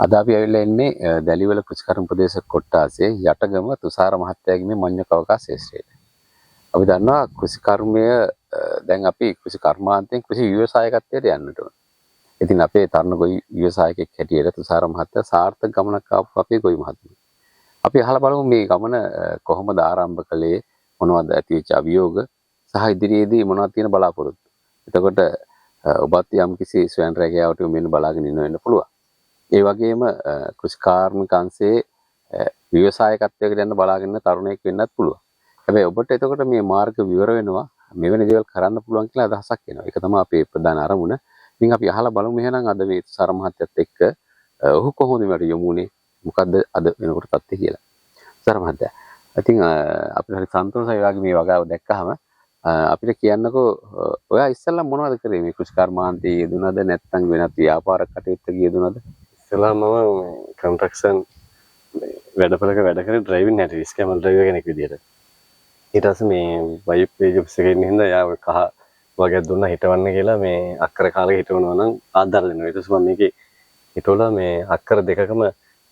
අද අපි ඇවිල්ලා ඉන්නේ දැලිවල කෘෂිකර්ම ප්‍රදේශ කොට්ටාසේ යටගම තුෂාර මහත්තයාගේ මේ මඤ්ඤොක් අවකාශ ශේෂ්ත්‍රයේ. අපි දන්නවා කෘෂිකර්මය දැන් අපි කෘෂි කර්මාන්තයෙන් කෘෂි ව්‍යවසායකත්වයට යන්නට ඕන. ඉතින් අපේ තරුණ ගොවි ව්‍යවසායකෙක් හැටියට තුෂාර මහත්තයා සාර්ථක ගමනක් ආපු අපේ ගොවි මහත්මයා. අපි අහලා බලමු මේ ගමන කොහොමද ආරම්භ කළේ, මොනවද ඇතිවෙච්ච අභියෝග සහ ඉදිරියේදී මොනවද තියෙන බලාපොරොත්තු. එතකොට ඔබත් යම් කිසි ස්වයං රැකියාවට මෙන්න බලාගෙන ඉන්න වෙන්න පුළුවන්. ඒ වගේම කෘෂි කාර්මික අංශයේ ව්‍යවසායකත්වයකට යන්න බලාගෙන ඉන්න තරුණයෙක් වෙන්නත් පුළුවන්. හැබැයි ඔබට එතකොට මේ මාර්ග විවර වෙනවා, මෙවැනි දේවල් කරන්න පුළුවන් කියලා අදහසක් එනවා. ඒක තමයි අපේ ප්‍රධාන අරමුණ. ඉතින් අපි අහලා බලමු එහෙනම් අද මේ සර මහත්තයත් එක්ක ඔහු කොහොමද මට යොමු වුනේ, මොකද්ද අද වෙනකොට තත්ත්වය කියලා. සර මහත්තයා, ඉතින් අපිට හරි සන්තෝෂයි වගේ මේ වගාව දැක්කහම. අපිට කියන්නකෝ ඔයා ඉස්සෙල්ලා මොනවද කරේ? මේ කෘෂි කර්මාන්තයේ යෙදුනද නැත්නම් වෙනත් ව්‍යාපාර කටයුත්තක යෙදුනද? ඉස්සෙල්ලා මම කන්ස්ට්‍රක්ෂන් වැඩපලක වැඩ කරේ ඩ්‍රයිවිං හැටි ස්කැමල් ඩ්‍රයිවර් කෙනෙක් විදියට. ඊට පස්සේ මේ වයිප් පේජ් ඔෆිස් එකේ ඉන්න හින්දා යා කහ වගේක් දුන්නා හිටවන්න කියලා මේ අක්කර කාලේ හිටවනවා නම් ආධාර දෙනවා. ඊට පස්සේ මම මේකේ හිටවලා මේ අක්කර දෙකකම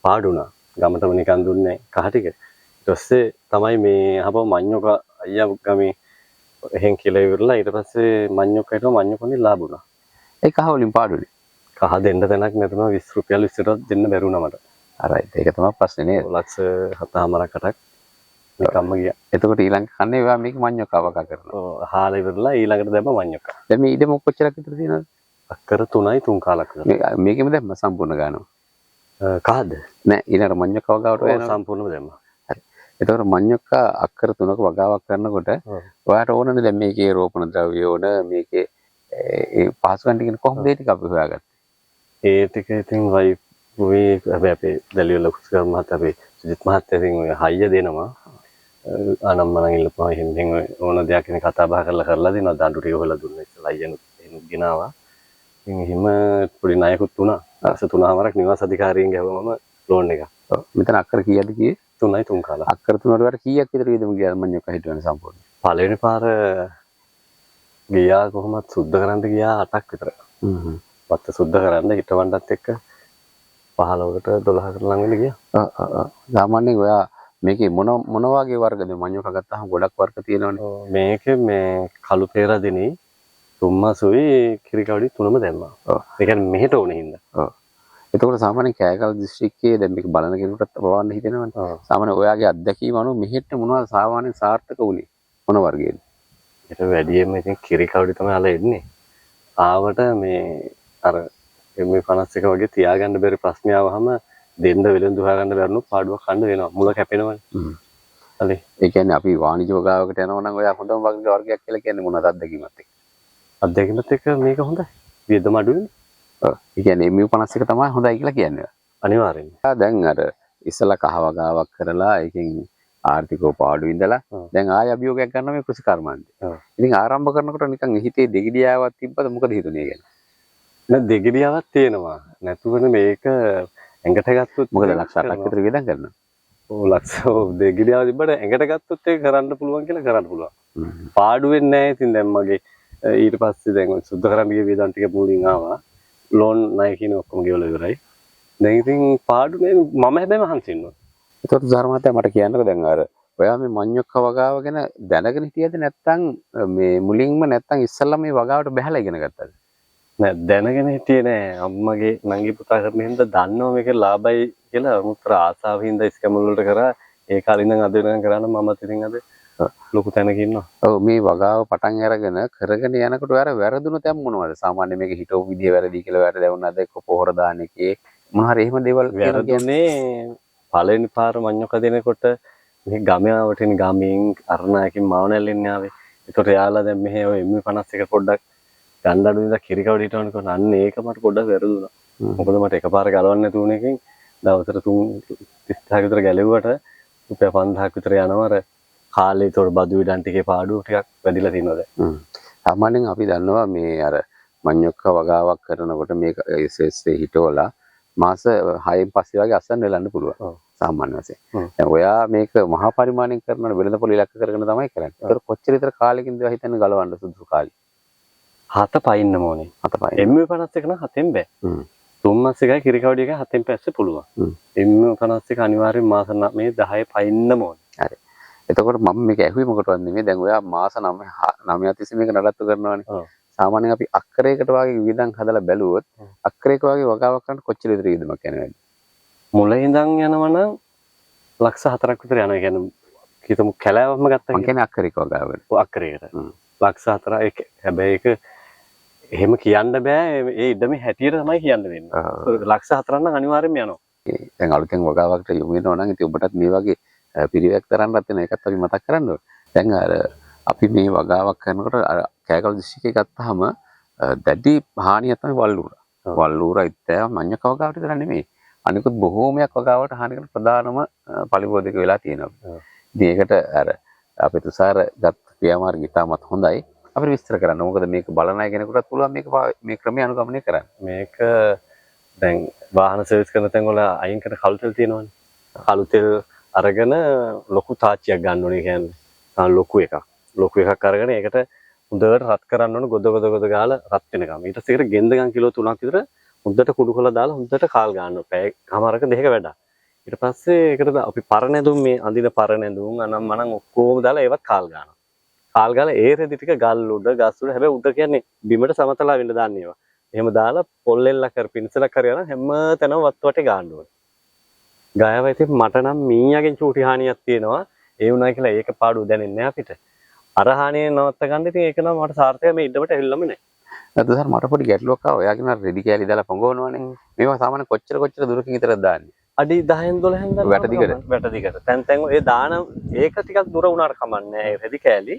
පාඩුණා. ගමටම නිකන් දුන්නේ කහ ටික. ඊට පස්සේ තමයි මේ අහපුව මඤ්ඤොක අයියා ගමේ එහෙන් කියලා ඉවරලා ඊට පස්සේ මඤ්ඤොක හිටව මඤ්ඤොකනේ ලාභුණා. ඒ කහ වලින් පාඩුනේ. කහ දෙන්න තැනක් නැතුනම 20 රුපියල් 20ට දෙන්න බැරුණා මට. හරි. ඒක තමයි ප්‍රශ්නේ නේද? ලක්ෂ 7මාරකටක් නිකම්ම ගියා. එතකොට ඊළඟ කන්නේ ඔයා මේක මඤ්ඤොක් අවකා කරනවා. ඔව් හාලා ඉවරලා ඊළඟට දැම්ම මඤ්ඤොක. දැන් මේ ඉඩම කොච්චරක් විතර තියෙනවද? අක්කර 3යි 3 කාලක් විතර. මේකෙම දැම්ම සම්පූර්ණ ගන්නවා. කහද? නෑ ඊළඟට මඤ්ඤොක් අවකාවට ඔය සම්පූර්ණම දැම්මා. හරි. එතකොට මඤ්ඤොක් අක්කර 3ක වගාවක් කරනකොට ඔයාට ඕනනේ දැන් මේකේ රෝපණ ද්‍රව්‍ය ඕන, මේකේ ඒ පහසුකම් ටික කොහොමද ඒ ටික අපි හොයාගත්තේ? ඒ ටික ඉතින් වයි හැබැයි අපේ දැලිවල කුස්කර් මහත්තයා අපේ සුජිත් මහත්තයා ඉතින් ඔය හයිය දෙනවා. ආනම්මනම් ඉල්ලපුවා හින්දෙන් ඕන දෙයක් කෙනෙක් කතා බහ කරලා දෙනවා. දඬු ටික හොයලා දුන්නා ඉස්සලා අයියනුත් එනුත් ගෙනාවා. ඉතින් හිම පොඩි ණයකුත් වුණා. ලක්ෂ 3මාරක් නිවාස අධිකාරියෙන් ගැහුවම ලෝන් එක. ඔව්. මෙතන අක්කර කීයද කියේ? 3යි 3 කාලා. අක්කර 3 වලට කීයක් විතර වේදම ගියාද මඤ්ඤොක් හිටවන සම්පූර්ණ? පළවෙනි පාර ගියා කොහොමද සුද්ධ කරන්න ගියා 8ක් විතර. වත්ත සුද්ධ කරන්න හිටවන්නත් එක්ක 15කට 12කට ලඟ වෙන්න ගියා. සාමාන්‍යයෙන් ඔයා මේකේ මොන වගේ වර්ගද මඤ්ඤොක ගත්තාම ගොඩක් වර්ග තියෙනවනේ. මේකේ මේ කළු පෙරදිනේ තුම්මසුයි කිරිකවඩි තුනම දැම්මා. ඒ කියන්නේ මෙහෙට ඕනේ හින්දා. ඔව්. එතකොට සාමාන්‍යයෙන් කෑගල් දිස්ත්‍රික්කයේ දැන් මේක බලන කෙනෙකුට බලන්න හිතෙනවනේ. සාමාන්‍යයෙන් ඔයාගේ අත්දැකීම අනුව මෙහෙට මොනවද සාමාන්‍යයෙන් සාර්ථක වුනේ? මොන වර්ගයේද? ඒක වැඩියෙන්ම ඉතින් කිරිකවඩි තමයි අල එන්නේ. ආවට මේ අර M51 වගේ තියාගන්න බැරි ප්‍රශ්න ආවහම දෙන්න වෙලෙන් දුහා ගන්න බැරුණු පාඩුවක් කන්න වෙනවා. මුල කැපෙනවනේ. හරි. ඒ කියන්නේ අපි වාණිජ වගාවකට යනවා නම් ඔයා හොඳම වර්ගයක් කියලා කියන්නේ මොනවද අත්දැකීමත් එක්ක? අත්දැකීමත් එක්ක මේක හොඳයි. වියදම අඩුයි. ඔව්. ඒ කියන්නේ M51 තමයි හොඳයි කියලා කියන්නේ. අනිවාර්යෙන්ම. දැන් අර ඉස්සලා කහ වගාවක් කරලා ඒකෙන් ආර්ථිකව පාඩු ඉඳලා දැන් ආය අභියෝගයක් ගන්න මේ කෘෂි කර්මාන්තේ. ඉතින් ආරම්භ කරනකොට නිකන් හිතේ දෙගිඩියාවක් තිබ්බද මොකද හිතුනේ කියන්නේ? නෑ දෙගිඩියාවක් තියෙනවා. නැතුවනේ මේක ඇඟට ගත්තොත් මොකද ලක්ෂ 8ක් විතර වියදම් කරනවා. ඔව් ලක්ෂ දෙගිඩියාව තිබ්බට ඇඟට ගත්තොත් ඒක කරන්න පුළුවන් කියලා කරන්න පුළුවන්. පාඩු වෙන්නේ නැහැ. ඉතින් දැන් මගේ ඊට පස්සේ දැන් සුද්ධ කරන්න ගිය වියදම් ටික මුලින් ආවා. ලෝන් ණය කියන ඔක්කොම ගෙවලා ඉවරයි. දැන් ඉතින් පාඩු නේ මම හැබැයි මහන්සි වෙනවා. ඒකට ධර්මතය මට කියන්නකෝ දැන් අර ඔයා මේ මඤ්ඤොක් වගාව ගැන දැනගෙන හිටියද නැත්නම් මේ මුලින්ම නැත්නම් ඉස්සල්ලා මේ වගාවට බහැලා ඉගෙන ගත්තද? නෑ දැනගෙන හිටියේ නෑ. අම්මගේ නංගි පුතා කරන හින්දා දන්නවා මේක ලාභයි කියලා මුත්‍ර ආසාව හින්දා ස්කැමල් වලට කරා. ඒ කාලේ ඉඳන් අද වෙනකන් කරාන මමත් ඉතින් අද ලොකු තැනක ඉන්නවා. ඔව් මේ වගාව පටන් අරගෙන කරගෙන යනකොට ඔයාලා වැරදුන තැන් මොනවද? සාමාන්‍යයෙන් මේක හිතව විදිය වැරදි කියලා ඔයාලට දැනුණාද? එක්ක පොහොර දාන එකේ මොන හරි එහෙම දේවල් වැරදුනේ පළවෙනි පාර මඤ්ඤොක දෙනකොට මේ ගමයාවටින් ගමින් අරණායකින් මාවනැල්ලෙන් ආවේ. ඒකට යාලා දැන් මෙහෙ ඔය M51 පොඩ්ඩක් ගන්න අඩු ඉඳලා කිරිකවඩ හිටවන්න කොහොන අන්න ඒක මට පොඩ්ඩක් වැරදුනා. මොකද මට එකපාර ගලවන්න නැති වුණ එකෙන් දවසට 30ක් විතර ගැලෙව්වට රුපියල් 5000ක් විතර යනවා. අර කාලේ ඒතකොට බදු විඩන් ටිකේ පාඩුව ටිකක් වැඩිලා තියෙනවා දැන්. සාමාන්‍යයෙන් අපි දන්නවා මේ අර මඤ්ඤොක්ක වගාවක් කරනකොට මේක SS හිටවලා මාස 6න් පස්සේ වගේ අසන්න වෙලන්න පුළුවන්. සාමාන්‍ය වශයෙන්. දැන් ඔයා මේක මහා පරිමාණයෙන් කරනකොට වෙළඳපොළ ඉලක්ක කරගෙන තමයි කරන්නේ. ඒතර කොච්චර විතර කාලෙකින්ද ඔයා හිතන්නේ ගලවන්න සුදුසු කාලේ? 7 පයින්න ඕනේ. 7 පයින්න. M51 නම් 7න් බෑ. 3 මාස එකයි කිරිකවඩි එක 7න් පස්සේ පුළුවන්. M51 අනිවාර්යෙන් මාස 9 10 පයින්නම ඕනේ. හරි. එතකොට මම මේක ඇහුවේ මොකටවත් නෙමෙයි. දැන් ඔයා මාස 9 තිස්සේ මේක නඩත්තු කරනවානේ. සාමාන්‍යයෙන් අපි අක්කරයකට වගේ විවිධම් හදලා බැලුවොත් අක්කරයක වගේ වගාවක් කරන්න කොච්චර විතර වියදමක් යනවද? මුල ඉඳන් යනවනම් ලක්ෂ 4ක් විතර යනවා. කියන්නේ කිතමු කැලෑවක්ම ගත්තා මම කියන්නේ අක්කරයක වගාවකට. ඔව් අක්කරයකට. ලක්ෂ 4 ඒක හැබැයි ඒක එහෙම කියන්න බෑ. ඒ ඉඩමේ හැටියට තමයි කියන්න වෙන්නේ. ලක්ෂ 4 නම් අනිවාර්යෙන්ම යනවා. දැන් අලුතෙන් වගාවකට යොමු වෙනවා නම් ඉතින් ඔබටත් මේ වගේ පිළිවෙක් තරන්නත් වෙන එකත් අපි මතක් කරන්න ඕනේ. දැන් අර අපි මේ වගාවක් කරනකොට අර කෑගල්ල දිස්ත්‍රික්කේ ගත්තාම දැඩි හානියක් තමයි වල්ලූරා. වල්ලූරා ඉත්තෑ මඤ්ඤක වගාවට විතර නෙමෙයි. අනිකුත් බොහෝමයක් වගාවට හානි කරන ප්‍රධානම පරිබෝධක වෙලා තියෙනවා. ඉතින් ඒකට අර අපේ තුසාර ගත් ක්‍රියාමාර්ගය ඉතාමත් හොඳයි. අපිට විස්තර කරන්න. මොකද මේක බලන අය කෙනෙකුටත් පුළුවන් මේක මේ ක්‍රමය අනුගමනය කරන්න. මේක දැන් වාහන සර්විස් කරන තැන් වල අයින් කරන කළු තෙල් තියෙනවනේ. කළු තෙල් අරගෙන ලොකු තාච්චියක් ගන්න ඕනේ කියන්නේ. ලොකු එකක්. ලොකු එකක් අරගෙන ඒකට හොඳට රත් කරන්න ඕනේ. ගොඩ ගාලා රත් වෙනකම්. ඊට පස්සේ ඒකට ගෙන්දගම් කිලෝ 3ක් විතර හොඳට කුඩු කරලා දාලා හොඳට කාල් ගන්න ඕනේ. පැය කමාරක දෙකක වැඩක්. ඊට පස්සේ ඒකට අපි පරණ ඇඳුම් මේ අඳින පරණ ඇඳුම් අනම් මනම් ඔක්කොම දාලා ඒවත් කාල් ගන්නවා. කාල් ගාලා ඒ රෙදි ටික ගල් උඩ ගස් උඩ හැබැයි උඩ කියන්නේ බිමට සමතලා වෙන්න දාන්න ඒවා. එහෙම දාලා පොල්ලෙල්ල කර පින්සල කරගෙන හැම තැනම වත් වටේ ගන්න ඕනේ. ගායව ඉතින් මට නම් මීයාගෙන් චූටි හානියක් තියෙනවා. ඒ වුණා කියලා ඒක පාඩුව දැනෙන්නේ නැහැ අපිට. අර හානිය නවත්ත ගන්න ඉතින් ඒක නම් මට සාර්ථකයි මේ ඉඩමට ඇවිල්ලාම නැහැ. නැත්නම් සර් මට පොඩි ගැටලුවක් ආවා. ඔයාගෙන රෙදි කෑලි දාලා පොඟවනවනේ. මේවා සාමාන්‍ය කොච්චර දුරකින් විතරද දාන්නේ? අඩි 10න් 12න් දාන්න වැට දිගට. වැට දිගට. තැන් ඒ දාන ඒක ටිකක් දුර වුණාට කමන්නේ නැහැ. රෙදි කෑලි.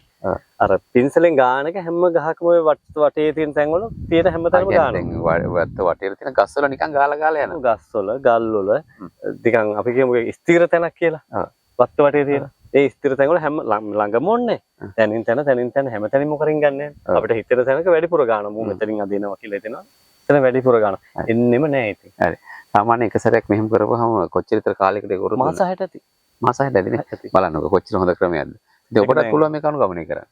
අර පින්සලෙන් ගාන එක හැම ගහකම ඔය වටේ තියෙන තැන් වල තියෙන හැම තැනම ගානවා. වටේ තියෙන ගස් වල නිකන් ගාලා යනවා. ගස් වල ගල් වල නිකන් අපි කියමු ස්ථිර තැනක් කියලා. වත්ත වටේ තියෙන. ඒ ස්ථිර තැන් වල හැම ළඟම ඕනේ. තැනින් තැන හැම තැනින්ම කරින් ගන්න අපිට හිතෙන තැනක වැඩිපුර ගානවා. මූ මෙතනින් අදිනවා කියලා හිතෙනවා. එතන වැඩිපුර ගානවා. එන්නෙම නෑ ඉතින්. හරි. සාමාන්‍ය එක සැරයක් මෙහෙම කරපුවාම කොච්චර විතර කාලයකට ඒක උරුම මාස 6ට ඇති. මාස 6ට ඇතිනේ. බලන්නකො කොච්චර හොඳ ක්‍රමයක්ද. ඉතින් ඔබටත් පුළුවන් මේක අනුගමනය කරන්න.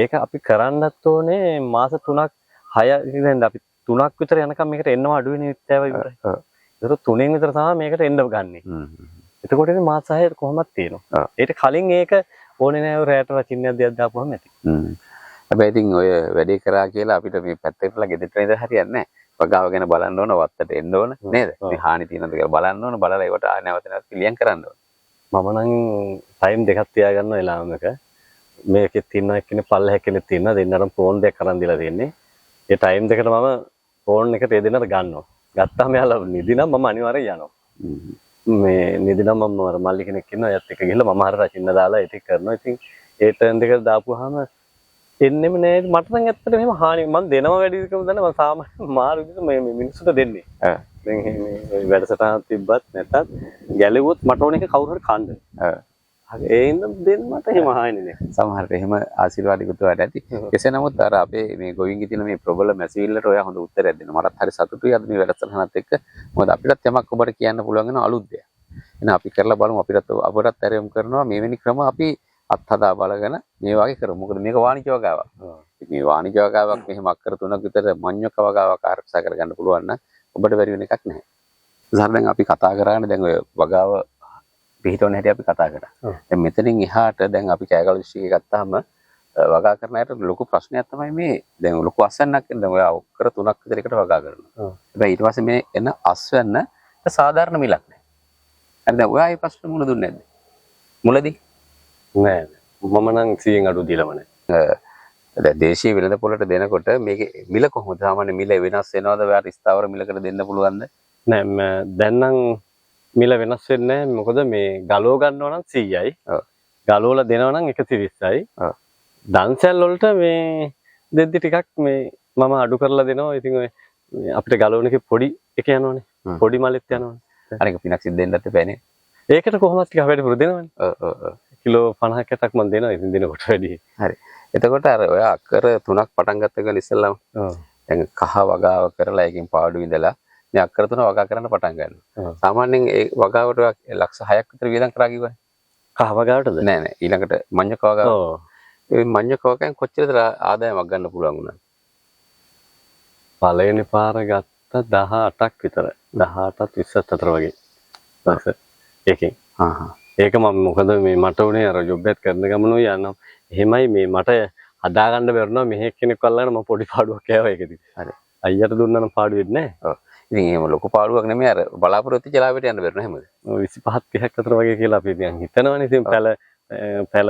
ඒක අපි කරන්නත් ඕනේ මාස 3ක් 6 දැන් අපි 3ක් විතර යනකම් මේකට එන්නවා අඩු වෙන ඉත්තෑව ඉවරයි. ඒක 3න් විතර තමයි මේකට එන්න ගන්නෙ. එතකොට ඉතින් මාස 6 කොහොමද තියෙනවා. ඊට කලින් ඒක ඕනේ නෑ රැට වචින්නයක් දෙයක් දාපුවම ඇති. හැබැයි ඉතින් ඔය වැඩේ කරා කියලා අපිට මේ පැත්තටලා ගෙදරට ඉඳලා හරියන්නේ නෑ. වගාව ගැන බලන්න ඕන, වත්තට එන්න ඕන නේද? මේ හානි තියෙනවද කියලා බලන්න ඕන, බලලා ඒවට නැවත පිළියම් කරන්න ඕන. මම නම් ටයිම් දෙකක් තියාගන්න වෙලාවක මේකෙත් තියෙනවා එක්කෙනෙක් පල්ලෙහා කෙනෙක් තියෙනවා දෙන්නටම ෆෝන් දෙකක් අරන් දීලා තියෙන්නේ. ඒ ටයිම් දෙකට මම ෆෝන් එකට ඒ දෙන්නට ගන්නවා. ගත්තාම යාලා නිදි නම් මම අනිවාර්යෙන් යනවා. මේ නිදි නම් මම මල්ලි කෙනෙක් ඉන්නවා එයත් එක්ක ගිහලා මම හර රචින්න දාලා ඒක කරනවා. ඉතින් ඒ ටර්න් දෙකට දාපුවාම එන්නෙම නෑ මට නම් ඇත්තට මෙහෙම හානි මම දෙනවා වැඩි එකම දන්නේ මම සාමාන්‍ය මාරු විදිහට මේ මිනිස්සුන්ට දෙන්නේ. දැන් මේ වැඩසටහන තිබ්බත් නැත්තත් ගැලෙවොත් මට ඕන එක කවුරු හරි කන්න. ඒ ඉන්න දෙන්න මට එහෙම හානි නෑ. සමහරට එහෙම ආශිර්වාද ඉක්තුවට ඇති. කෙසේ නමුත් අර අපේ මේ ගොවින්ගේ තියෙන මේ ප්‍රොබලම් මැසිවිල්ලට ඔයා හොඳ උත්තරයක් දෙනවා. මටත් හරි සතුටුයි අද මේ වැඩසටහනත් එක්ක. මොකද අපිටත් යමක් ඔබට කියන්න පුළුවන් වෙන අලුත් දෙයක්. එහෙනම් අපි කරලා බලමු අපිටත් ඇරෙම් කරනවා මෙවැනි ක්‍රම අපි අත්හදා බලගෙන මේ වගේ කරමු. මොකද මේක වාණිජ්‍ය වගාවක්. මේ වාණිජ්‍ය වගාවක් මෙහෙම අක්කර 3ක් විතර මඤ්ඤක වගාවක් ආරක්ෂා කරගන්න පුළුවන් නම් ඔබට බැරි වෙන එකක් නැහැ. සාර දැන් අපි කතා කරානේ දැන් ඔය වගාව පිළිතෝන හැටි අපි කතා කරා. දැන් මෙතනින් එහාට දැන් අපි කෑගල්ල දිස්ත්‍රික්කය ගත්තාම වගා කරන අයට ලොකු ප්‍රශ්නයක් තමයි මේ දැන් ලොකු අස්වැන්නක් දැන් ඔය අක්කර 3ක් විතර එකට වගා කරනවා. හැබැයි ඊට පස්සේ මේ එන අස්වැන්න සාධාරණ මිලක් නැහැ. හරි දැන් ඔයා මේ ප්‍රශ්න මුල දුන්නේ නැද්ද? මුලදී නෑ මම නම් 100න් අඩු දීලම නෑ. දැන් දේශීය වෙළඳ පොළට දෙනකොට මේකේ මිල කොහොමද? සාමාන්‍ය මිල වෙනස් වෙනවද? ඔයාට ස්ථාවර මිලකට දෙන්න පුළුවන්ද? නෑ දැන් නම් මිල වෙනස් වෙන්නේ නෑ. මොකද මේ ගලව ගන්නවා නම් 100යි. ගලවලා දෙනවා නම් 130යි. දන්සැල් වලට මේ දෙද්දි ටිකක් මේ මම අඩු කරලා දෙනවා. ඉතින් ඔය අපිට ගලවන එකේ පොඩි එක යනවනේ. පොඩි මලෙත් යනවනේ. අනික පිනක් සිද්ධ වෙන්නත් එපානේ. ඒකට කොහොමද ටිකක් වැඩිපුර දෙනවනේ. කිලෝ 50කට මම දෙනවා ඉතින් දෙනකොට වැඩි. හරි. එතකොට අර ඔය අක්කර 3ක් පටන් ගත්ත ගල ඉස්සෙල්ලාම දැන් කහ වගාව කරලා ඒකෙන් පාඩු ඉඳලා මේ අක්කර 3 වගා කරන්න පටන් ගන්නවා. සාමාන්‍යයෙන් ඒ වගාවට ලක්ෂ 6ක් විතර වියදම් කරා කිව්වනේ. කහ වගාවටද? නෑ ඊළඟට මඤ්ඤක වගාව. ඒ මඤ්ඤක වගාවෙන් කොච්චරද ආදායමක් ගන්න පුළුවන් වුණාද? පළවෙනි පාර ගත්ත 18ක් විතර 18ත් 20ත් අතර වගේ දවස් එකකින් ඒක මම මොකද මේ මට උනේ අර ජොබ් එකක් කරන ගමනුයි යනවා එහෙමයි මේ මට හදාගන්න බැරුණා මෙහෙ කෙනෙක් අල්ලගෙන මම පොඩි පාඩුවක් කෑවා ඒකෙදි හරි අයියට දුන්නා නම් පාඩු වෙන්නේ නැහැ ඉතින් එහෙම ලොකු පාඩුවක් නෙමෙයි අර බලාපොරොත්තු වෙච්ච ලාභයට යන්න බැරුණා හැමද 25 30ක් අතර වගේ කියලා අපි දැන් හිතනවනේ ඉතින් පැල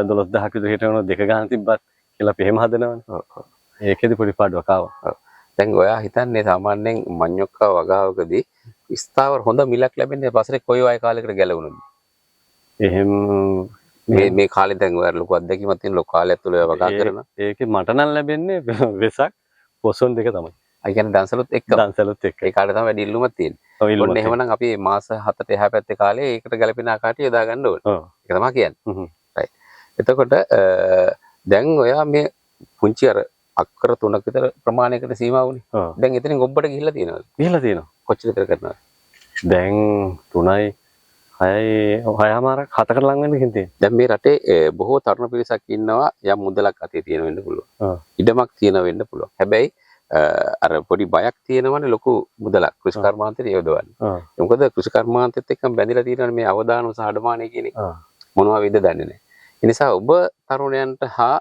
12000ක් විතර හිටවනවා දෙක ගන්න තිබ්බත් කියලා අපි එහෙම හදනවනේ ඒකෙදි පොඩි පාඩුවක් ආවා දැන් ඔයා හිතන්නේ සාමාන්‍යයෙන් මඤ්ඤොක්කා වගාවකදී ස්ථාවර හොඳ මිලක් ලැබෙන්නේ පස්සේ කොයි වගේ කාලයකට ගැලවුණොත් එහෙම මේ කාලේ දැන් ඔයාලා ලොකු අත්දැකීමක් තියෙන ලොකු කාලයක් තුල වගා කරන ඒකේ මට නම් ලැබෙන්නේ වෙසක් පොසොන් දෙක තමයි අය කියන්නේ දන්සලුත් එක්ක ඒ කාලේ තමයි වැඩි ඉල්ලුමක් තියෙන්නේ ඔන්න එහෙමනම් අපි මාස 7ට එහා පැත්තේ කාලේ ඒකට ගැලපෙන ආකාරයට යොදා ගන්න ඕනේ ඒක තමයි කියන්නේ right එතකොට දැන් ඔයා මේ පුංචි අර අක්කර 3ක විතර ප්‍රමාණයකට සීමා වුණේ. දැන් එතනින් ඔබට ගිහිල්ලා තියෙනවද? ගිහිල්ලා තියෙනවා. කොච්චර විතර කරනවද? දැන් 3යි 6යි 6මාරක් 7කට ලං වෙන්න කින් තියෙනවා. දැන් මේ රටේ බොහෝ තරුණ පිරිසක් ඉන්නවා යම් මුදලක් අතේ තියෙන වෙන්න පුළුවන්. ඉඩමක් තියෙන වෙන්න පුළුවන්. හැබැයි අර පොඩි බයක් තියෙනවනේ ලොකු මුදලක් කෘෂිකර්මාන්තයට යොදවන්න. මොකද කෘෂිකර්මාන්තෙත් එක්කම බැඳිලා තියෙනවනේ මේ අවදානම සහ අඩමාණය කියන එක. මොනවා වෙයිද දන්නේ නැහැ. ඒ නිසා ඔබ තරුණයන්ට හා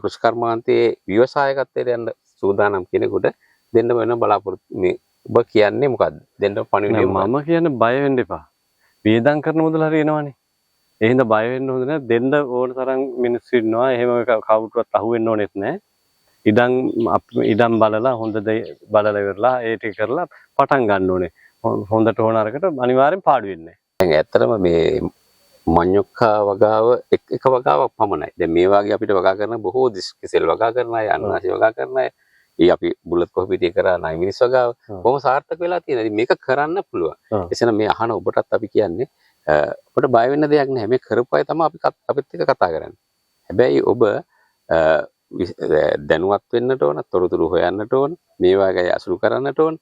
කෘෂිකර්මාන්තයේ ව්‍යවසායකත්වයට යන්න සූදානම් කෙනෙකුට දෙන්න වෙන බලාපොරොත්තු මේ ඔබ කියන්නේ මොකද්ද? දෙන්න පණිවිඩය මම කියන්නේ බය වෙන්න එපා. වේදම් කරන මුදල හරි එනවනේ. ඒ හින්දා බය වෙන්න හොඳ නැහැ. දෙන්න ඕන තරම් මිනිස්සු ඉන්නවා. එහෙම කවුරුවත් අහු වෙන්න ඕනෙත් නැහැ. ඉඩම් බලලා හොඳ දේ බලලා ඉවරලා ඒ ටික කරලා පටන් ගන්න ඕනේ. හොඳට ඕන අරකට අනිවාර්යෙන් පාඩු වෙන්නේ නැහැ. දැන් ඇත්තටම මේ මඤ්ඤොක්කා වගාව එක වගාවක් පමණයි. දැන් මේ වාගේ අපිට වගා කරන බොහෝ දිස්කෙසෙල් වගා කරන අය, අන්නාසි වගා කරන අය, අපි බුලත් කොහොපිටිය කරා 9 මිනිස් වගාව බොහොම සාර්ථක වෙලා තියෙනවා. ඉතින් මේක කරන්න පුළුවන්. එසේනම් මේ අහන ඔබටත් අපි කියන්නේ ඔබට බය වෙන්න දෙයක් නැහැ. මේ කරපු අය තමයි අපිත් එක්ක කතා කරන්නේ. හැබැයි ඔබ දැනුවත් වෙන්නට ඕන, තොරතුරු හොයන්නට ඕන, මේ වාගේ අසුරු කරන්නට ඕන.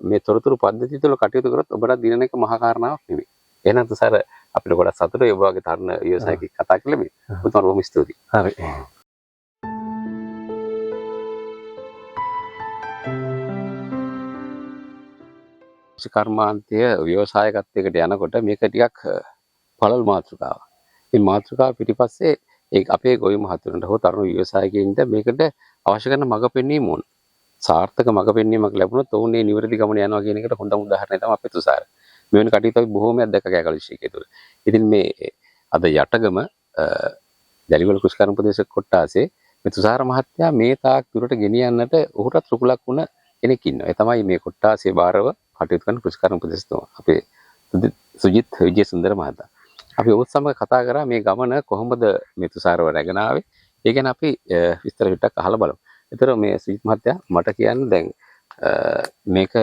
මේ තොරතුරු පද්ධතිය තුළ කටයුතු කරොත් ඔබට දිනන එක මහා කාරණාවක් නෙවෙයි. එහෙනම් තුසාර අපිට ගොඩක් සතුටුයි ඔබ වගේ තරුණ ව්‍යවසායකයෙක් කතා කරලා මේ. ඔබතුමාට බොහොම ස්තුතියි. හරි. කර්මාන්තය ව්‍යවසායකත්වයකට යනකොට මේක ටිකක් පළල් මාතෘකාවක්. මේ මාතෘකාව පිටිපස්සේ ඒ අපේ ගොවි මහතුරුන්ට හෝ තරුණ ව්‍යවසායකයින්ට මේකට අවශ්‍ය කරන මඟ පෙන්වීම ඕන. සාර්ථක මඟ පෙන්වීමක් ලැබුණොත් ඔවුන් මේ නිවැරදි ගමන යනවා කියන එකට හොඳම උදාහරණය තමයි අපේ තුසාර. මෙවැනි කටයුතු අපි බොහෝමයක් දැක කැකළු ශිකේ තුල. ඉතින් මේ අද යටගම දැලිවල කෘෂිකර්ම ප්‍රදේශ කොට්ටාසේ මේ තුසාර මහත්තයා මේ තාක් දුරට ගෙනියන්නට ඔහුටත් රුකුලක් වුණ කෙනෙක් ඉන්නවා. ඒ තමයි මේ කොට්ටාසේ බාරව කටයුතු කරන කෘෂිකර්ම ප්‍රදේශතුමා. අපේ සුජිත් විජේසුන්දර මහතා. අපි ඔබත් සමග කතා කරා මේ ගමන කොහොමද මේ තුසාරව රැගෙන ආවේ. ඒ ගැන අපි විස්තර ටිකක් අහලා බලමු. ඒතර මේ සුජිත් මහත්තයා මට කියන්න දැන් මේක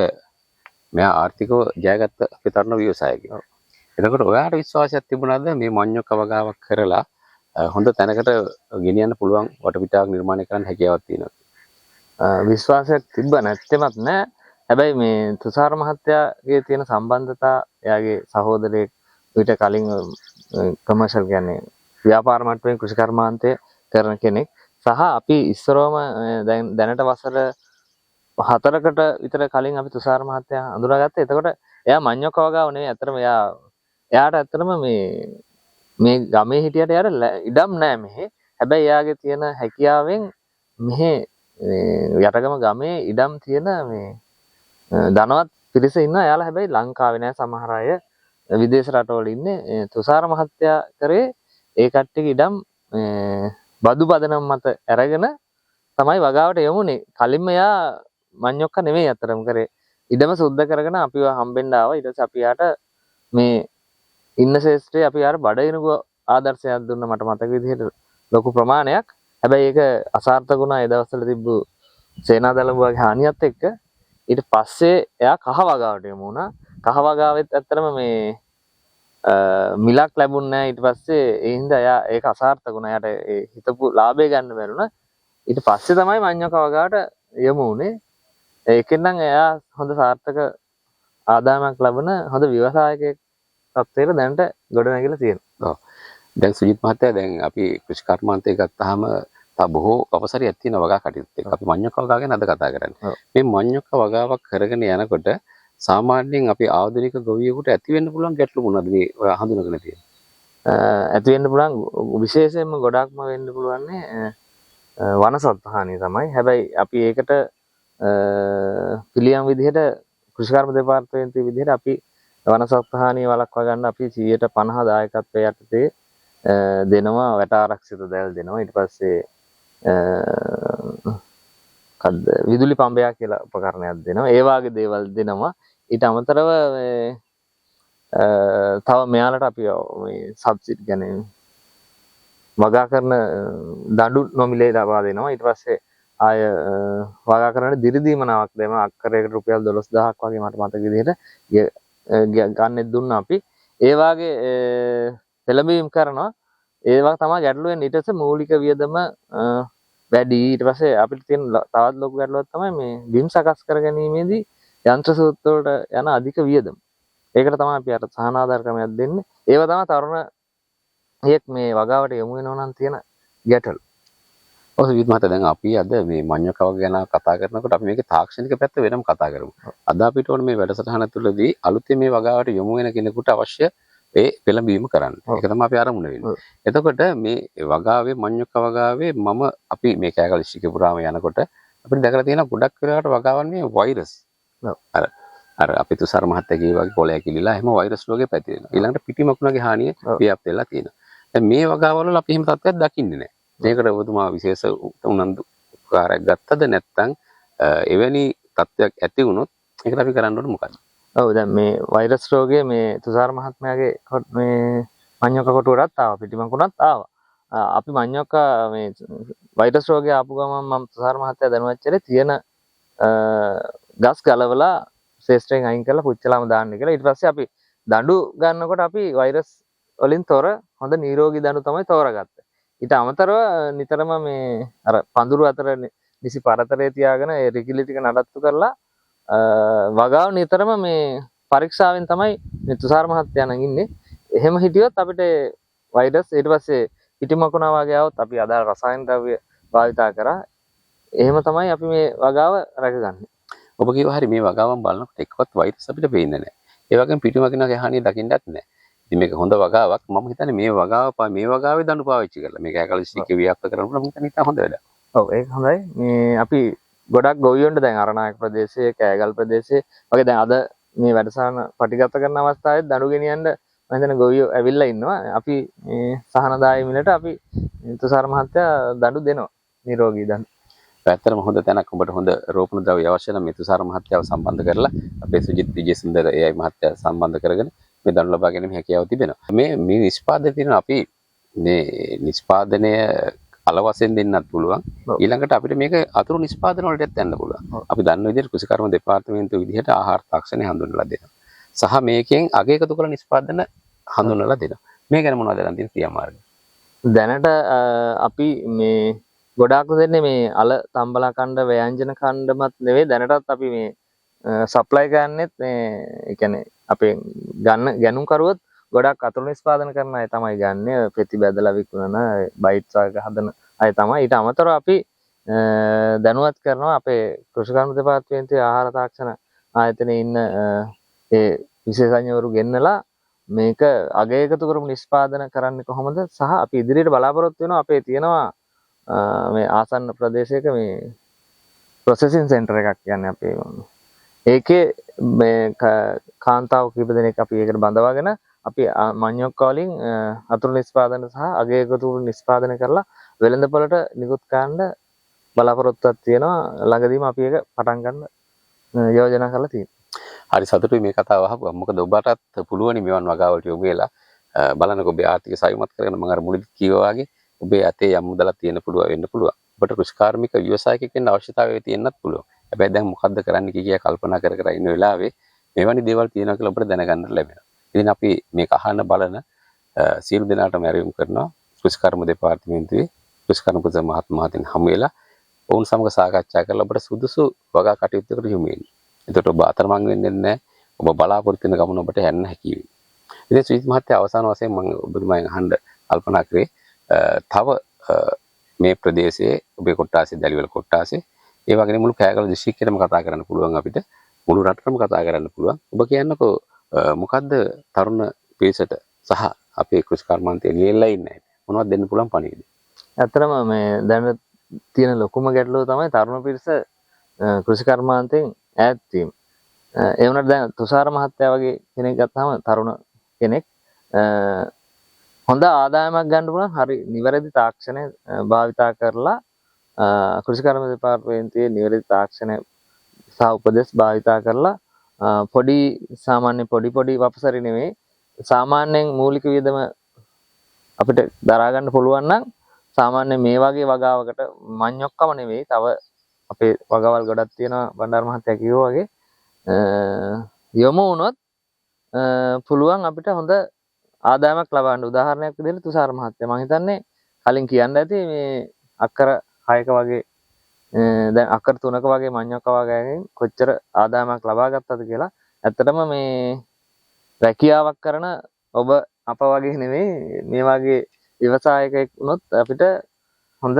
මෙයා ආර්ථිකව ජයගත්ත අපේ තරුණ ව්‍යවසායකයෙක්. එතකොට ඔයාට විශ්වාසයක් තිබුණාද මේ මඤ්ඤොක්ක වගාවක් කරලා හොඳ තැනකට ගෙනියන්න පුළුවන් වටපිටාවක් නිර්මාණය කරන්න හැකියාවක් තියෙනවා? විශ්වාසයක් තිබ්බ නැත්තෙමත් නෑ. හැබැයි මේ තුසාර මහත්තයාගේ තියෙන සම්බන්ධතා එයාගේ සහෝදරයෙක් ඊට කලින් කමර්ෂල් කියන්නේ ව්‍යාපාර මට්ටමේ කෘෂිකර්මාන්තය කරන කෙනෙක් සහ අපි ඉස්සරවම දැනට වසර 4කට විතර කලින් අපි තුසාර මහත්තයා අඳුරාගත්තා. එතකොට එයා මඤ්ඤොක්ක වගාව නෙවෙයි. ඇත්තටම එයාට ඇත්තටම මේ ගමේ හිටියට එයාට ඉඩම් නෑ මෙහෙ. හැබැයි එයාගේ තියෙන හැකියාවෙන් මෙහෙ යටගම ගමේ ඉඩම් තියෙන මේ ධනවත් පිරිස ඉන්නවා. එයාලා හැබැයි ලංකාවේ නෑ. සමහර අය විදේශ රටවල ඉන්නේ. තුසාර මහත්තයා කරේ ඒ කට්ටියගේ ඉඩම් බදු පදනම් මත අරගෙන තමයි වගාවට යමුනේ. කලින්ම එයා මඤ්ඤොක්ක නෙමෙයි අතරම කරේ. ඉඩම සුද්ධ කරගෙන අපිව හම්බෙන්න ආවා. ඊට පස්සේ අපි යාට මේ ඉන්න ශේෂ්ත්‍රයේ අපි යාට බඩිනුග ආදර්ශයක් දුන්න මට මතක විදිහට ලොකු ප්‍රමාණයක්. හැබැයි ඒක අසාර්ථක වුණා ඒ දවස්වල තිබ්බු සේනාදළඹුවගේ හානියත් එක්ක. ඊට පස්සේ එයා කහ වගාවට යමු වුණා. කහ වගාවෙත් ඇත්තටම මේ මිලක් ලැබුණ නැහැ. ඊට පස්සේ ඒ හින්දා එයා ඒක අසාර්ථක වුණා. එයාට ඒ හිතපු ලාභය ගන්න බැරුණා. ඊට පස්සේ තමයි මඤ්ඤොක්ක වගාවට යමු උනේ. ඒකෙන් නම් එයා හොඳ සාර්ථක ආදායමක් ලබන හොඳ ව්‍යවසායකයෙක් තත්ත්වයට දැනට ගොඩ නැගිලා තියෙනවා. ඔව්. දැන් සුජිත් මහත්තයා දැන් අපි කෘෂිකර්මාන්තය ගත්තාම තව බොහෝ අවසරයක් තියෙන වගා කටයුතු එක්ක. අපි මඤ්ඤොක්ක වගා ගැන අද කතා කරන්නේ. ඔව්. මේ මඤ්ඤොක්ක වගාවක් කරගෙන යනකොට සාමාන්‍යයෙන් අපි ආධුනික ගොවියෙකුට ඇති වෙන්න පුළුවන් ගැටලු මොනවද මේ ඔය හඳුනගෙන තියෙන්නේ? ඇති වෙන්න පුළුවන් විශේෂයෙන්ම ගොඩක්ම වෙන්න පුළුවන් වනසත්ව හානිය තමයි. හැබැයි අපි ඒකට පිළියම් විදිහට කෘෂිකර්ම දෙපාර්තමේන්තුවේ විදිහට අපි වනසත්ව හානිය වළක්වා ගන්න අපි 150 දායකත්වයේ යටතේ දෙනවා වැට ආරක්ෂිත දැල් දෙනවා. ඊට පස්සේ විදුලි පඹයක් කියලා උපකරණයක් දෙනවා. ඒ වාගේ දේවල් දෙනවා. ඊට අමතරව තව මෙයාලට අපි මේ සබ්සිඩි කියන්නේ වගා කරන දඬු නොමිලේ ලබා දෙනවා. ඊට පස්සේ ආය වගා කරන දිරිදීමනාවක් දෙම අක්කරයකට රුපියල් 12000ක් වගේ මට මතක විදිහට ගන්නෙත් දුන්නා අපි. ඒ වාගේ පෙළඹවීම් කරනවා. ඒවා තමයි ගැටලු වෙන්නේ. ඊට පස්සේ මූලික වියදම වැඩි. ඊට පස්සේ අපිට තියෙන තවත් ලොකු ගැටලුවක් තමයි මේ බිම් සකස් කර ගැනීමේදී යන්ත්‍ර සූත්‍ර වලට යන අධික වියදම. ඒකට තමයි අපි අර සහනාධාර ක්‍රමයක් දෙන්නේ. ඒව තමයි තරුණ යෙක් මේ වගාවට යොමු වෙනවා නම් තියෙන ගැටලු. ඔව් විත් මහත්තයා දැන් අපි අද මේ මඤ්ඤොක්ක වගා ගැන කතා කරනකොට අපි මේකේ තාක්ෂණික පැත්ත වෙනම කතා කරමු. අද අපිට ඕනේ මේ වැඩසටහන තුළදී අලුතෙන් මේ වගාවට යොමු වෙන කෙනෙකුට අවශ්‍ය ඒ පෙළඹීම කරන්න. ඒක තමයි අපි ආරමුණ වෙන්නේ. එතකොට මේ වගාවේ මඤ්ඤොක්ක වගාවේ අපි මේ කෑගල දිස්ත්‍රික්කේ පුරාම යනකොට අපිට දැකලා තියෙන ගොඩක් වෙලාවට වගාවන් මේ වෛරස්. අර අපි තුසාර මහත්තයා කිය වගේ කොළය කිලිලා එහෙම වෛරස් රෝගේ පැතිරෙනවා. ඊළඟට පිටි මකුණගේ හානිය ව්‍යාප්ත වෙලා තියෙනවා. දැන් මේ වගාවල අපි එහෙම තත්ත්වයක් දකින්නේ නැහැ. මේකට ඔබතුමා විශේෂ උනන්දු කාර්යයක් ගත්තද නැත්නම් එවැනි තත්ත්වයක් ඇති වුණොත් ඒකට අපි කරන්න ඕනේ මොකක්ද? ඔව් දැන් මේ වෛරස් රෝගය මේ තුසාර මහත්මයාගේ මේ මඤ්ඤොක්ක කොටුවටත් ආවා පිටිමකුණත් ආවා. අපි මඤ්ඤොක්ක මේ වෛරස් රෝගය ආපු ගමන් මම තුසාර මහත්තයා දැනුවත් කරේ තියෙන ගස් ගලවලා ශේෂ්ත්‍රයෙන් අයින් කරලා පුච්චලාම දාන්න කියලා. ඊට පස්සේ අපි දඬු ගන්නකොට අපි වෛරස් වලින් තොර හොඳ නිරෝගී දඬු තමයි තෝරගත්තේ. ඊට අමතරව නිතරම මේ අර පඳුරු අතර නිසි පරතරය තියාගෙන ඒ රිකිලි ටික නඩත්තු කරලා වගාව නිතරම මේ පරීක්ෂාවෙන් තමයි මේ තුසාර මහත්තයා නම් ඉන්නේ. එහෙම හිටියොත් අපිට වෛරස් ඊට පස්සේ පිටිමකුණා වගේ આવොත් අපි අදාළ රසායන ද්‍රව්‍ය භාවිතා කරා. එහෙම තමයි අපි මේ වගාව රැකගන්නේ. ඔබ කිව්වා හරි මේ වගාවන් බලනකොට එක්කවත් වෛරස් අපිට පේන්නේ නැහැ. ඒ වගේම පිටිමකිනගේ හානිය දකින්නත් නැහැ. ඉතින් මේක හොඳ වගාවක්. මම හිතන්නේ මේ වගාවේ දඬු පාවිච්චි කරලා මේක ඇකල දිස්ත්‍රික්කේ ව්‍යාප්ත කරනකොට මම හිතන්නේ ඉතින් හොඳ වැඩක්. ඔව් ඒක හොඳයි. මේ අපි ගොඩක් ගොවියොන්ට දැන් අරණායක ප්‍රදේශයේ කෑගල් ප්‍රදේශයේ වගේ දැන් අද මේ වැඩසටහන පටිගත කරන අවස්ථාවේ දඬු ගෙනියන්න මම හිතන්නේ ගොවියෝ ඇවිල්ලා ඉන්නවා. අපි මේ සහනදායී මිලට අපි තුසාර මහත්තයා දඬු දෙනවා. නිරෝගී දඬු. ඇත්තටම හොඳ තැනක් ඔබට හොඳ රෝපණ ද්‍රව්‍ය අවශ්‍ය නම් මේ තුසාර මහත්තයාව සම්බන්ධ කරලා අපේ සුජිත් විජේසුන්දර AI මහත්තයා සම්බන්ධ කරගෙන මේ දඬු ලබා ගැනීම හැකියාව තිබෙනවා. මේ නිෂ්පාදනය තියෙන අපි මේ නිෂ්පාදනය අල වශයෙන් දෙන්නත් පුළුවන්. ඊළඟට අපිට මේක අතුරු නිෂ්පාදන වලටත් යන්න පුළුවන්. අපි දන්න විදිහට කෘෂිකර්ම දෙපාර්තමේන්තුව විදිහට ආහාර තාක්ෂණය හඳුන්වලා දෙනවා. සහ මේකෙන් අගයකතු කළ නිෂ්පාදන හඳුන්වලා දෙනවා. මේ ගැන මොනවද දැන් තියෙන ක්‍රියාමාර්ග? දැනට අපි මේ ගොඩාක් දෙන්නේ මේ අල තම්බලා කණ්ඩ ව්‍යංජන කණ්ඩමත් නෙවෙයි දැනටත් අපි මේ සප්ලයි කරන්නේත් මේ ඒ කියන්නේ අපේ ගණුම් කරුවොත් ගොඩක් අතුරු නිෂ්පාදන කරන අය තමයි ගන්නෙ. පෙති බැදලා විකුණන බයිට්ස් වගේ හදන අය තමයි. ඊට අමතරව අපි දැනුවත් කරනවා අපේ කෘෂිකර්ම දෙපාර්තමේන්තුවේ ආහාර තාක්ෂණ ආයතනයේ ඉන්න ඒ විශේෂඥවරු ගෙන්නලා මේක අගයකතු කරමු නිෂ්පාදන කරන්නේ කොහොමද සහ අපි ඉදිරියට බලාපොරොත්තු වෙනවා අපේ තියෙනවා මේ ආසන්න ප්‍රදේශයක මේ ප්‍රොසෙසින් සෙන්ටර් එකක් කියන්නේ අපේ ඒකේ මේ කාන්තාව කීප දෙනෙක් අපි ඒකට බඳවාගෙන අපි මඤ්ඤොක්ක වලින් අතුරු නිෂ්පාදන සහ අගයකතු නිෂ්පාදනය කරලා වෙළඳපොළට නිකුත් කරන්න බලාපොරොත්තුවක් තියෙනවා. ළඟදීම අපි ඒක පටන් ගන්න යෝජනා කරලා තියෙනවා. හරි සතුටුයි මේ කතාව අහපුවා. මොකද ඔබටත් පුළුවනි මෙවන් වගාවලට යොමු වෙලා බලන්නකො ඔබේ ආර්ථික සයමත් කරගෙන මම අර මුලදී කිව්වා වගේ ඔබේ අතේ යම් මුදලක් තියෙන්න පුළුවන් වෙන්න පුළුවන්. ඔබට කෘෂිකාර්මික ව්‍යවසායකයෙක් වෙන්න අවශ්‍යතාවය තියෙන්නත් පුළුවන්. හැබැයි දැන් මොකද්ද කරන්න කිය කල්පනා කර කර ඉන්න වෙලාවේ මෙවැනි දේවල් තියෙනවා කියලා ඔබට දැනගන්න ලැබෙනවා. ඉතින් අපි මේක අහන්න බලන සියලු දෙනාටම ඇරයුම් කරනවා කෘෂිකර්ම දෙපාර්තමේන්තුවේ කෘෂිකර්ම ප්‍රධාන මහත්මයාගෙන් හමු වෙලා ඔවුන් සමග සාකච්ඡා කරලා ඔබට සුදුසු වගා කටයුත්තකට යොමු වෙන්න. එතකොට ඔබ අතරමං වෙන්නේ නැහැ. ඔබ බලාපොරොත්තු වෙන ගමන ඔබට යන්න හැකි වෙයි. ඉතින් සුජිත් මහත්තයා අවසාන වශයෙන් මම ඔබතුමාගෙන් අහන්න කල්පනා කරේ තව මේ ප්‍රදේශයේ ඔබේ කොට්ටාසේ දැලිවල කොට්ටාසේ ඒ වගේම මුළු කෑගල දිස්ත්‍රික්කයටම කතා කරන්න පුළුවන් අපිට මුළු රටටම කතා කරන්න පුළුවන්. ඔබ කියන්නකෝ මොකද්ද තරුණ පිරිසට සහ අපේ කෘෂි කර්මාන්තයේ ලියලා ඉන්නේ මොනවද දෙන්න පුළුවන් පණිවිඩය? ඇත්තටම මේ දැන් තියෙන ලොකුම ගැටලුව තමයි තරුණ පිරිස කෘෂි කර්මාන්තයෙන් ඈත් වීම. ඒ වුණාට දැන් තුෂාර මහත්තයා වගේ කෙනෙක් ගත්තාම තරුණ කෙනෙක් හොඳ ආදායමක් ගන්න පුළුවන් හරි නිවැරදි තාක්ෂණය භාවිතා කරලා කෘෂි කර්ම දෙපාර්තමේන්තුවේ නිවැරදි තාක්ෂණය සහ උපදෙස් භාවිතා කරලා පොඩි සාමාන්‍ය පොඩි වපසරි නෙමෙයි සාමාන්‍යයෙන් මූලික වියදම අපිට දරා ගන්න පුළුවන් නම් සාමාන්‍ය මේ වගේ වගාවකට මඤ්ඤොක්කම නෙවෙයි තව අපේ වගාවල් ගොඩක් තියෙනවා බණ්ඩාර මහත්තයා කිව්වා වගේ යොමු වුණොත් පුළුවන් අපිට හොඳ ආදායමක් ලබන්න. උදාහරණයක් විදිහට තුෂාර මහත්තයා මම හිතන්නේ කලින් කියන්න ඇති මේ අක්කර 6ක වගේ දැන් අක්කර 3ක වගේ මඤ්ඤොක්ක වගේකින් කොච්චර ආදායමක් ලබා ගත්තද කියලා. ඇත්තටම මේ රැකියාවක් කරන ඔබ අප වගේ නෙමෙයි මේ වගේ ව්‍යවසායකයෙක් වුණොත් අපිට හොඳ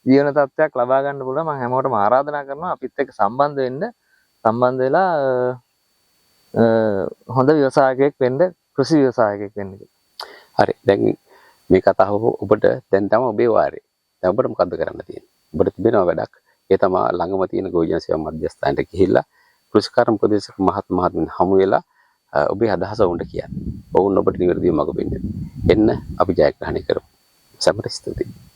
ජීවන තත්ත්වයක් ලබා ගන්න පුළුවන්. මම හැමෝටම ආරාධනා කරනවා අපිත් එක්ක සම්බන්ධ වෙලා හොඳ ව්‍යවසායකයෙක් වෙන්න කෘෂි ව්‍යවසායකයෙක් වෙන්න කියලා. හරි. දැන් මේ කතාව ඔබට දැන් තමයි ඔබේ වාරේ. දැන් ඔබට මොකද්ද කරන්න තියෙන්නේ? ඔබට තිබෙනවා වැඩක්. ඒ තමයි ළඟම තියෙන ගෝවිජන සේවා මධ්‍යස්ථානට ගිහිල්ලා කෘෂිකාර්ම ප්‍රදේශක මහත්මයාන් හමු වෙලා ඔබේ අදහස වුන්ට කියන්න. ඔවුන් ඔබට නිවැරදිව මඟ පෙන්නන. එන්න අපි ජයග්‍රහණය කරමු. සමට ස්තුතියි.